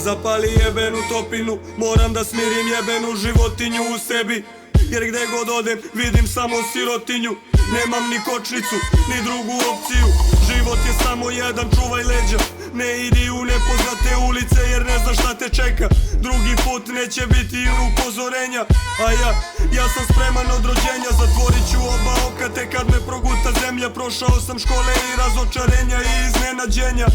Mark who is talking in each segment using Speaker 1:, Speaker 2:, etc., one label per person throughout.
Speaker 1: Zapali jebenu topinu, moram da smirim jebenu životinju u sebi. Jer gde god odem vidim samo sirotinju. Nemam ni kočnicu, ni drugu opciju. Život je samo jedan, čuvaj leđa. Ne idi u nepoznate ulice jer ne znaš šta te čeka. Drugi put neće biti upozorenja. A ja sam spreman od rođenja. Zatvorit ću oba oka te kad me proguta zemlja. Prošao sam škole i razočarenja i iznenađenja.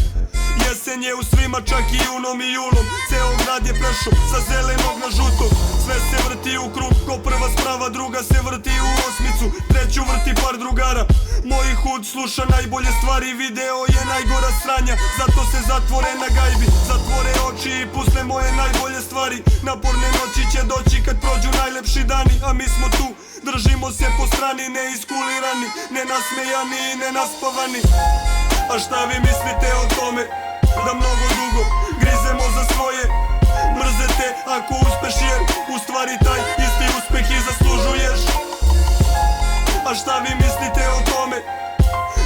Speaker 1: Jesen je u svima, čak i junom i julom. Ceo grad je prešao sa zelenog na žuto. Sve se vrti u krug, ko prva sprava, druga se vrti u osmicu, treću vrti par drugara. Moj hud sluša najbolje stvari, video je najgora sranja. Zato se zatvore na gajbi, zatvore oči i puste moje najbolje stvari. Naporne noći će doći kad prođu najlepši dani. A mi smo tu, držimo se po strani, ne iskulirani, ne nasmejani i ne naspavani. A šta vi mislite o tome? Da mnogo dugo grizemo za svoje. Mrzete ako uspeš jer u stvari taj isti uspeh i zaslužuješ. A šta vi mislite o tome?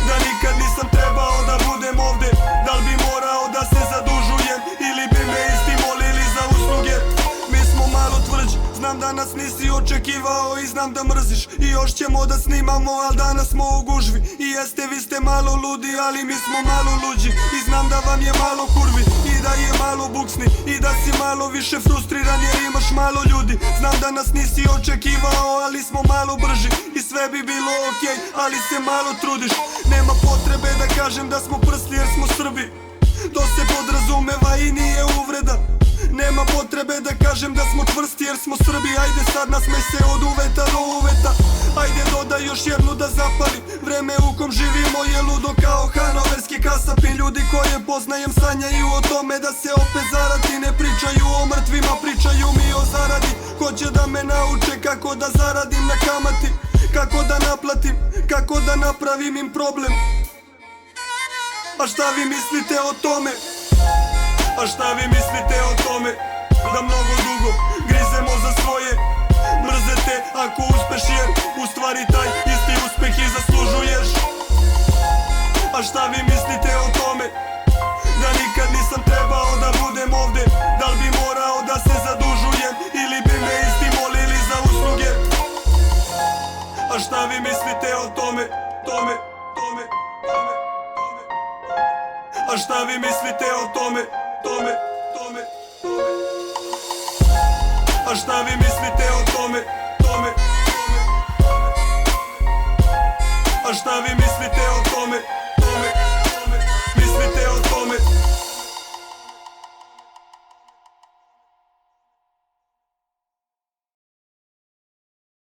Speaker 1: Da nikad nisam trebao da budem ovde. Da li bi morao da se zadužujem ili bi me isti molili za usluge? Mi smo malo tvrđi, znam da nas nisi očekivao i znam da mrziš. I još ćemo da snimamo, al danas smo u gužvi. I jeste, vi ste malo ludi, ali mi smo malo luđi. I znam da vam je malo kurvi i da je malo buksni i da si malo više frustriran jer imaš malo ljudi. Znam da nas nisi očekivao, ali smo malo brži. I sve bi bilo okej, ali se malo trudiš. Nema potrebe da kažem da smo prsli jer smo Srbi. To se podrazumeva i nije uvreda. Nema potrebe da kažem da smo čvrsti jer smo Srbi. Ajde sad nasmej se od uveta do uveta. Ajde dodaj još jednu da zapali. Vreme u kom živimo je ludo kao hanoverski kasapin. Ljudi koje poznajem sanjaju o tome da se opet zaradi. Ne pričaju o mrtvima, pričaju mi o zaradi. Hoće da me nauče kako da zaradim na kamati, kako da naplatim, kako da napravim im problem. A šta vi mislite o tome? A šta vi mislite o tome? Da mnogo dugo grizemo za svoje. Mrzete ako uspeš jer u stvari taj isti uspeh i zaslužuješ. A šta vi mislite o tome? Da nikad nisam trebao da budem ovde. Da li bi morao da se zadužujem ili bi me isti molili za usluge? A šta vi mislite o tome? A šta vi mislite o tome? A šta vi mislite o tome? A šta vi mislite o tome?